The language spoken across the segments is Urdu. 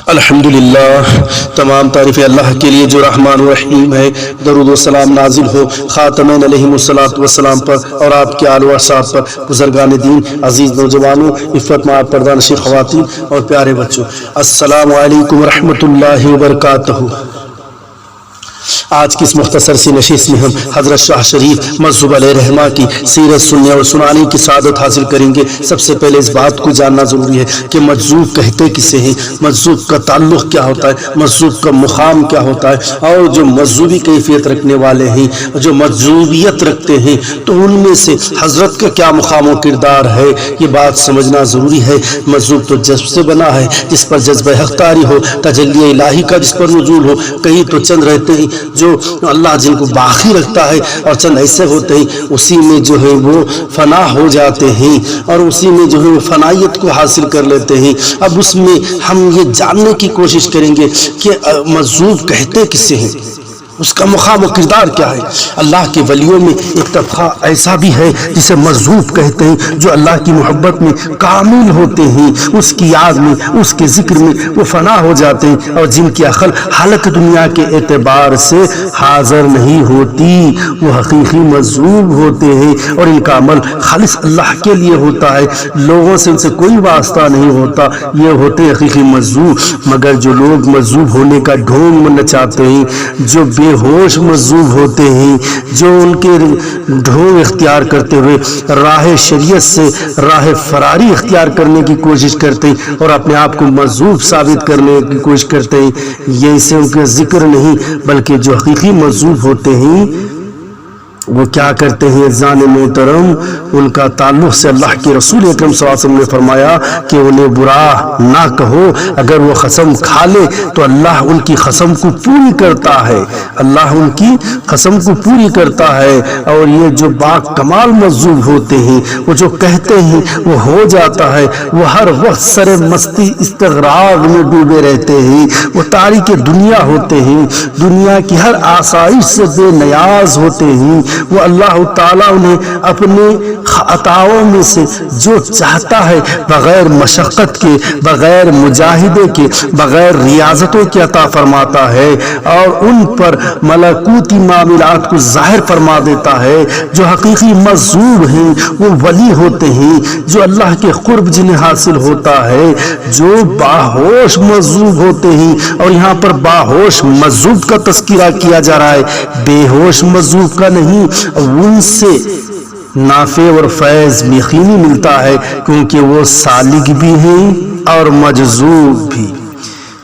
الحمدللہ، تمام تعریف اللہ کے لیے جو رحمان و رحیم ہے۔ درود و سلام نازل ہو خاتمین علیہم الصلوۃ والسلام پر اور آپ کے آل و اصحاب پر، بزرگان دین، عزیز نوجوانوں، عفت مآب پردہ نشین خواتین اور پیارے بچوں، السلام علیکم ورحمۃ اللہ وبرکاتہ۔ آج کی اس مختصر سی نشست میں ہم حضرت شاہ شریف مظہوب علیہ رحمہ کی سیرت سننے اور سنانے کی سعادت حاصل کریں گے۔ سب سے پہلے اس بات کو جاننا ضروری ہے کہ مجذوب کہتے کسے ہیں، مجذوب کا تعلق کیا ہوتا ہے، مجذوب کا مقام کیا ہوتا ہے، اور جو مجذوبی کیفیت رکھنے والے ہیں، جو مجذوبیت رکھتے ہیں، تو ان میں سے حضرت کا کیا مقام و کردار ہے، یہ بات سمجھنا ضروری ہے۔ مجذوب تو جذب سے بنا ہے، جس پر جذبہ حق طاری ہو، تجلی الہی کا جس پر نزول ہو۔ کہیں تو چند رہتے ہیں جو اللہ جن کو باقی رکھتا ہے، اور چند ایسے ہوتے ہیں اسی میں جو ہے وہ فنا ہو جاتے ہیں، اور اسی میں جو ہے وہ فنائیت کو حاصل کر لیتے ہیں۔ اب اس میں ہم یہ جاننے کی کوشش کریں گے کہ مجذوب کہتے کسے ہیں، اس کا مقام و کردار کیا ہے۔ اللہ کے ولیوں میں ایک طبقہ ایسا بھی ہے جسے مجذوب کہتے ہیں، جو اللہ کی محبت میں کامل ہوتے ہیں، اس کی یاد میں، اس کے ذکر میں وہ فنا ہو جاتے ہیں، اور جن کی عقل حالت دنیا کے اعتبار سے حاضر نہیں ہوتی، وہ حقیقی مجذوب ہوتے ہیں، اور ان کا عمل خالص اللہ کے لیے ہوتا ہے، لوگوں سے ان سے کوئی واسطہ نہیں ہوتا، یہ ہوتے حقیقی مجذوب۔ مگر جو لوگ مجذوب ہونے کا ڈھونگ نچاتے ہیں، جو بے ہوش مجذوب ہوتے ہیں، جو ان کے ڈھونگ اختیار کرتے ہوئے راہ شریعت سے راہ فراری اختیار کرنے کی کوشش کرتے ہیں اور اپنے آپ کو مجذوب ثابت کرنے کی کوشش کرتے ہیں، یہ اسے ان کا ذکر نہیں، بلکہ جو حقیقی مجذوب ہوتے ہیں وہ کیا کرتے ہیں عزیزان محترم، ان کا تعلق سے اللہ کے رسول اکرم صلی اللہ علیہ وسلم نے فرمایا کہ انہیں برا نہ کہو، اگر وہ قسم کھا لے تو اللہ ان کی قسم کو پوری کرتا ہے، اللہ ان کی قسم کو پوری کرتا ہے۔ اور یہ جو با کمال مجذوب ہوتے ہیں، وہ جو کہتے ہیں وہ ہو جاتا ہے، وہ ہر وقت سر مستی استغراق میں ڈوبے رہتے ہیں، وہ تاریک دنیا ہوتے ہیں، دنیا کی ہر آسائش سے بے نیاز ہوتے ہیں، وہ اللہ تعالیٰ انہیں اپنے عطاؤں میں سے جو چاہتا ہے بغیر مشقت کے، بغیر مجاہدے کے، بغیر ریاضتوں کے عطا فرماتا ہے، اور ان پر ملکوتی معاملات کو ظاہر فرما دیتا ہے۔ جو حقیقی مجذوب ہیں وہ ولی ہوتے ہیں، جو اللہ کے قرب جنہیں حاصل ہوتا ہے، جو باہوش مجذوب ہوتے ہیں، اور یہاں پر باہوش مجذوب کا تذکرہ کیا جا رہا ہے، بے ہوش مجذوب کا نہیں۔ ان سے نافع اور فیض یقینی ملتا ہے، کیونکہ وہ سالک بھی ہیں اور مجذوب بھی،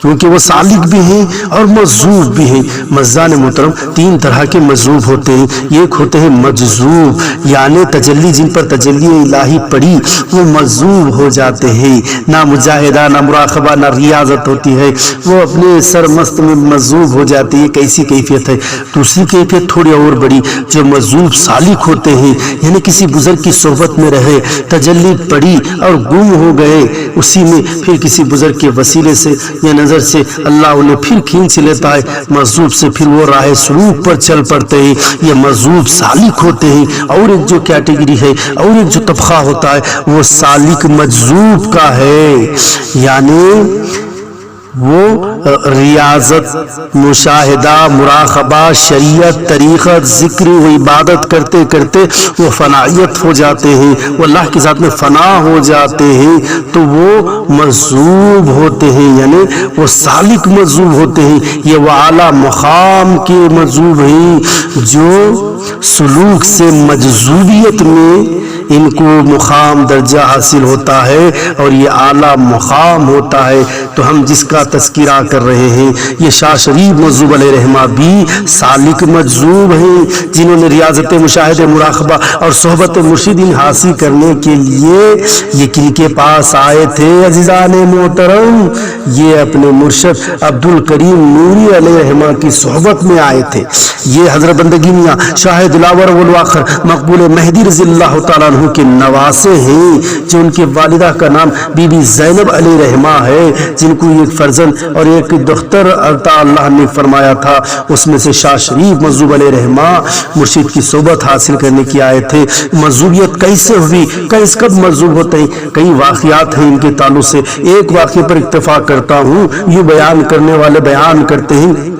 کیونکہ وہ سالک بھی ہیں اور مجذوب بھی ہیں۔ مزان محترم، تین طرح کے مجذوب ہوتے ہیں، ایک ہوتے ہیں مجذوب یعنی تجلی، جن پر تجلی الہی پڑی وہ مجذوب ہو جاتے ہیں، نہ مجاہدہ، نہ مراقبہ، نہ ریاضت ہوتی ہے، وہ اپنے سرمست میں مجذوب ہو جاتے ہیں۔ کیسی کیفیت ہے؟ دوسری کیفیت تھوڑی اور بڑی، جو مجذوب سالک ہوتے ہیں، یعنی کسی بزرگ کی صحبت میں رہے، تجلی پڑی اور گم ہو گئے، اسی میں پھر کسی بزرگ کے وسیلے سے یا نظر سے اللہ انہیں پھر کھینچ لیتا ہے، مجذوب سے پھر وہ راہ سلوک پر چل پڑتے ہیں، یہ مجذوب سالک ہوتے ہیں۔ اور ایک جو کیٹیگری ہے، اور ایک جو طبقہ ہوتا ہے، وہ سالک مجذوب کا ہے، یعنی وہ ریاضت، مشاہدہ، مراقبہ، شریعت، طریقت، ذکر و عبادت کرتے کرتے وہ فنائیت ہو جاتے ہیں، وہ اللہ کی ذات میں فنا ہو جاتے ہیں، تو وہ مجذوب ہوتے ہیں، یعنی وہ سالک مجذوب ہوتے ہیں۔ یہ وہ اعلیٰ مقام کے مجذوب ہیں جو سلوک سے مجذوبیت میں ان کو مقام درجہ حاصل ہوتا ہے، اور یہ اعلیٰ مقام ہوتا ہے۔ تو ہم جس کا تذکرہ کر رہے ہیں یہ شاہ شریف مظہوب علیہ رحمہ بھی سالک مجذوب ہیں، جنہوں نے ریاضت، مشاہدہ، مراقبہ اور صحبت مرشدین حاصل کرنے کے لیے یہ کن کے پاس آئے تھے عزیزان محترم؟ یہ اپنے مرشد عبد الکریم نوری علیہ رحمہ کی صحبت میں آئے تھے۔ یہ حضرت بندگی میاں شاہ دلاور والواخر مقبول مہدی رضی اللہ تعالیٰ عنہ کے نواسے ہیں، جو ان کے والدہ کا نام بی بی زینب علیہ رحمہ ہے، جن جن کو ایک فرزند اور ایک دختر عطا اللہ نے فرمایا تھا، اس میں سے شاہ شریف مجذوب علیہ رحمہ مرشد کی صحبت حاصل کرنے کی آئے تھے۔ مجذوبیت کیسے ہوئی، کب مجذوب ہوتے ہیں، کئی واقعات ہیں ان کے تعلق سے۔ ایک واقعے پر اکتفا کرتا ہوں، یہ بیان کرنے والے بیان کرتے ہیں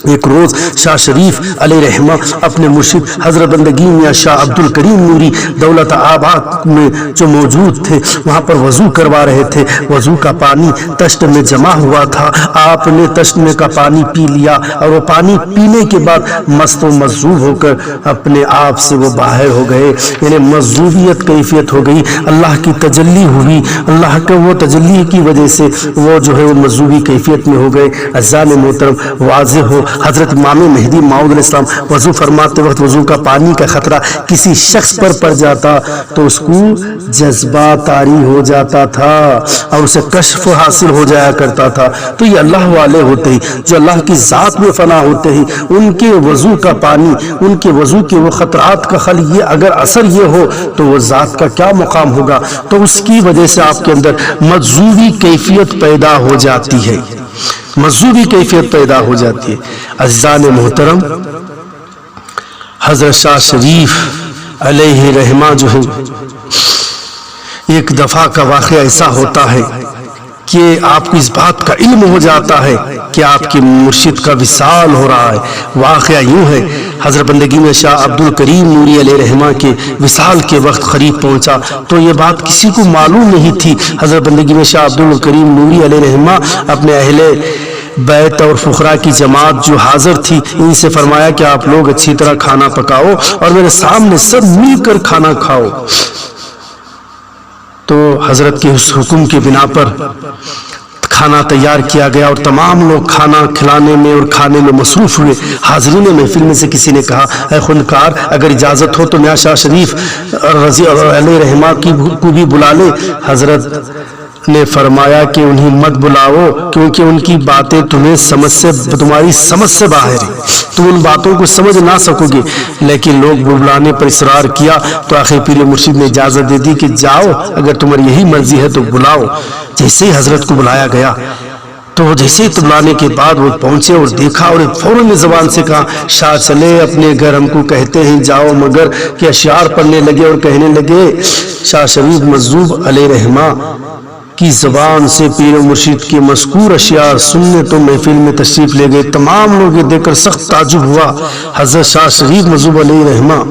ایک روز شاہ شریف علیہ رحمہ اپنے مرشد حضرت بندگی میاں شاہ عبد الکریم نوری دولت آباد میں جو موجود تھے وہاں پر وضو کروا رہے تھے۔ وضو کا پانی تشت میں جمع ہوا تھا، آپ نے تشت میں کا پانی پی لیا اور وہ پانی پینے کے بعد مست و مجذوب ہو کر اپنے آپ سے وہ باہر ہو گئے، یعنی مجذوبیت کیفیت ہو گئی، اللہ کی تجلی ہوئی، اللہ کے وہ تجلی کی وجہ سے وہ جو ہے وہ مجذوبی کیفیت میں ہو گئے۔ عزیزان محترم، واضح ہو حضرت امام مہدی موعود علیہ السلام وضو فرماتے وقت وضو کا پانی کا خطرہ کسی شخص پر پڑ جاتا تو اس کو جذبہ طاری ہو جاتا تھا اور اسے کشف حاصل ہو جایا کرتا تھا۔ تو یہ اللہ والے ہوتے ہیں جو اللہ کی ذات میں فنا ہوتے ہیں، ان کے وضو کا پانی، ان کے وضو کے وہ خطرات کا خل یہ اگر اثر یہ ہو تو وہ ذات کا کیا مقام ہوگا۔ تو اس کی وجہ سے آپ کے اندر مجذوبی کیفیت پیدا ہو جاتی ہے، مجذوبی کیفیت پیدا ہو جاتی ہے۔ عزیزان محترم، حضرت شاہ شریف علیہ رحمہ جو ہے ایک دفعہ کا واقعہ ایسا ہوتا ہے کہ آپ کو اس بات کا علم ہو جاتا ہے کہ آپ کے مرشد کا وصال ہو رہا ہے۔ واقعہ یوں ہے، حضرت بندگی میں شاہ عبد الکریم نوری علیہ رحمہ کے وصال کے وقت قریب پہنچا تو یہ بات کسی کو معلوم نہیں تھی۔ حضرت بندگی میں شاہ عبد الکریم نوری علیہ رحمہ اپنے اہل بیت اور فقراء کی جماعت جو حاضر تھی ان سے فرمایا کہ آپ لوگ اچھی طرح کھانا پکاؤ اور میرے سامنے سب مل کر کھانا کھاؤ۔ تو حضرت کے اس حکم کے بنا پر کھانا تیار کیا گیا اور تمام لوگ کھانا کھلانے میں اور کھانے میں مصروف ہوئے۔ حاضرین محفل میں سے کسی نے کہا، اے خونکار، اگر اجازت ہو تو میاں شاہ شریف رضی اللہ علیہ رحمہ کو بھی بلا لے۔ حضرت نے فرمایا کہ انہیں مت بلاؤ کیونکہ ان کی باتیں تمہاری سمجھ سے باہر ہیں، تم ان باتوں کو سمجھ نہ سکو گے۔ لیکن لوگ بلانے پر اصرار کیا تو آخر پیر مرشد نے اجازت دے دی کہ جاؤ، اگر تمہاری یہی مرضی ہے تو بلاؤ۔ جیسے ہی حضرت کو بلایا گیا تو جیسے ہی بلانے کے بعد وہ پہنچے اور دیکھا اور فوراً زبان سے کہا، شاہ چلے اپنے گھر، ہم کو کہتے ہیں جاؤ، مگر کہ اشعار پڑھنے لگے اور کہنے لگے۔ شاہ شریف مجذوب علیہ رحمہ کی زبان سے پیر مرشد کے مذکور اشعار سننے تو محفل میں تشریف لے گئے۔ تمام لوگ یہ دیکھ کر سخت تعجب ہوا، حضرت شاہ شریف مجذوب علیہ رحمہ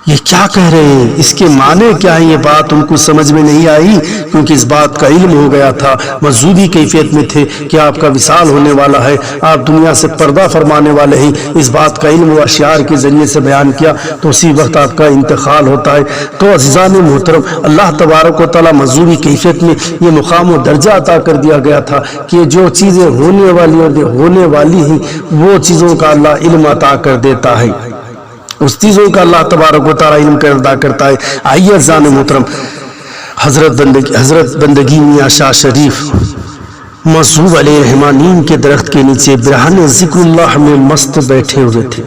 یہ کیا کہہ رہے ہیں، اس کے معنی کیا ہے؟ یہ بات ان کو سمجھ میں نہیں آئی کیونکہ اس بات کا علم ہو گیا تھا، مجذوبی کیفیت میں تھے کہ آپ کا وصال ہونے والا ہے، آپ دنیا سے پردہ فرمانے والے ہیں۔ اس بات کا علم وہ اشعار کے ذریعے سے بیان کیا تو اسی وقت آپ کا انتقال ہوتا ہے۔ تو عزیزان محترم، اللہ تبارک و تعالیٰ مجذوبی کیفیت میں یہ مقام و درجہ عطا کر دیا گیا تھا کہ جو چیزیں ہونے والی اور ہونے والی ہیں وہ چیزوں کا اللہ علم عطا کر دیتا ہے، اس چیزوں کا اللہ تبارک و تعالیٰ علم ادا کرتا ہے۔ آئیے عزیزان محترم، حضرت بندگی میاں شاہ شریف مجذوب علیہ رحمہ نیم کے درخت کے نیچے برہنِ ذکر اللہ میں مست بیٹھے ہوئے تھے۔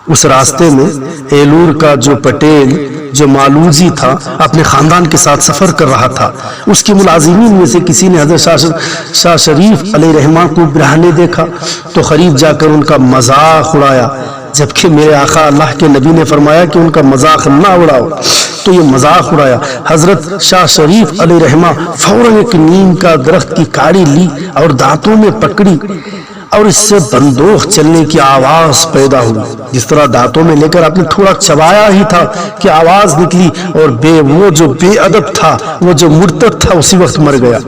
اس راستے میں ایلور کا جو پٹیل جو مالوزی تھا اپنے خاندان کے ساتھ سفر کر رہا تھا، اس کے ملازمین میں سے کسی نے حضرت شاہ شریف علیہ رحمہ کو برہنے دیکھا تو قریب جا کر ان کا مذاق اڑایا، جبکہ میرے آقا اللہ کے نبی نے فرمایا کہ ان کا مذاق نہ اڑاؤ، تو یہ مذاق اڑایا۔ حضرت شاہ شریف علیہ رحمہ فوراً ایک نیم کا درخت کی کاڑی لی اور دانتوں میں پکڑی اور اس سے بندوق چلنے کی آواز پیدا ہوئی، جس طرح دانتوں میں لے کر آپ نے تھوڑا چبایا ہی تھا کہ آواز نکلی، اور وہ جو بے ادب تھا، وہ جو مرتد تھا، اسی وقت مر گیا۔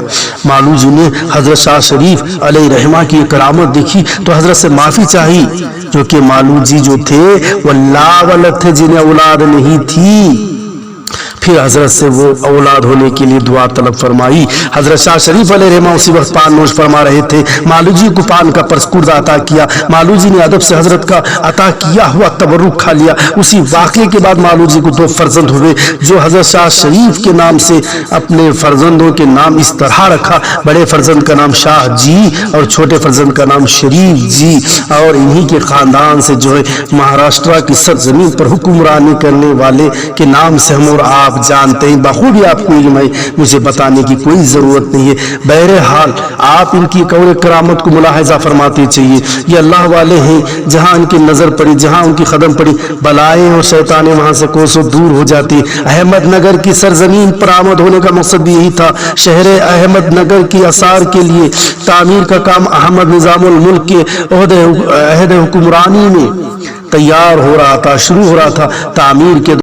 مالوجی نے حضرت شاہ شریف علیہ رحمہ کی کرامت دیکھی تو حضرت سے معافی چاہی، جو کہ مالوجی جو تھے وہ لاولد تھے، جنہیں اولاد نہیں تھی۔ پھر حضرت سے وہ اولاد ہونے کے لیے دعا طلب فرمائی۔ حضرت شاہ شریف علیہ رحمہ اسی وقت پان نوش فرما رہے تھے، مالوجی کو پان کا پرسکردہ عطا کیا، مالوجی نے ادب سے حضرت کا عطا کیا ہوا تبرک کھا لیا۔ اسی واقعے کے بعد مالوجی کو 2 فرزند ہوئے، جو حضرت شاہ شریف کے نام سے اپنے فرزندوں کے نام اس طرح رکھا، بڑے فرزند کا نام شاہ جی اور چھوٹے فرزند کا نام شریف جی، اور انہی کے خاندان سے جو ہے مہاراشٹرا کی سرزمین پر حکمرانی کرنے والے کے نام سے ہم اور آپ آپ جانتے ہیں، بخوبی آپ کو علم ہے، مجھے بتانے کی کوئی ضرورت نہیں ہے۔ بہرحال آپ ان کی قول کرامت کو ملاحظہ فرماتے چاہیے، یہ اللہ والے ہیں، جہاں ان کی نظر پڑی، جہاں ان کی قدم پڑی، بلائیں اور شیطانیں وہاں سے کوسوں دور ہو جاتی۔ احمد نگر کی سرزمین پر آمد ہونے کا مقصد بھی یہی تھا۔ شہر احمد نگر کی آثار کے لیے تعمیر کا کام احمد نظام الملک کے عہد حکمرانی میں تیار ہو رہا تھا، شروع ہو رہا تھا۔ تعمیر کے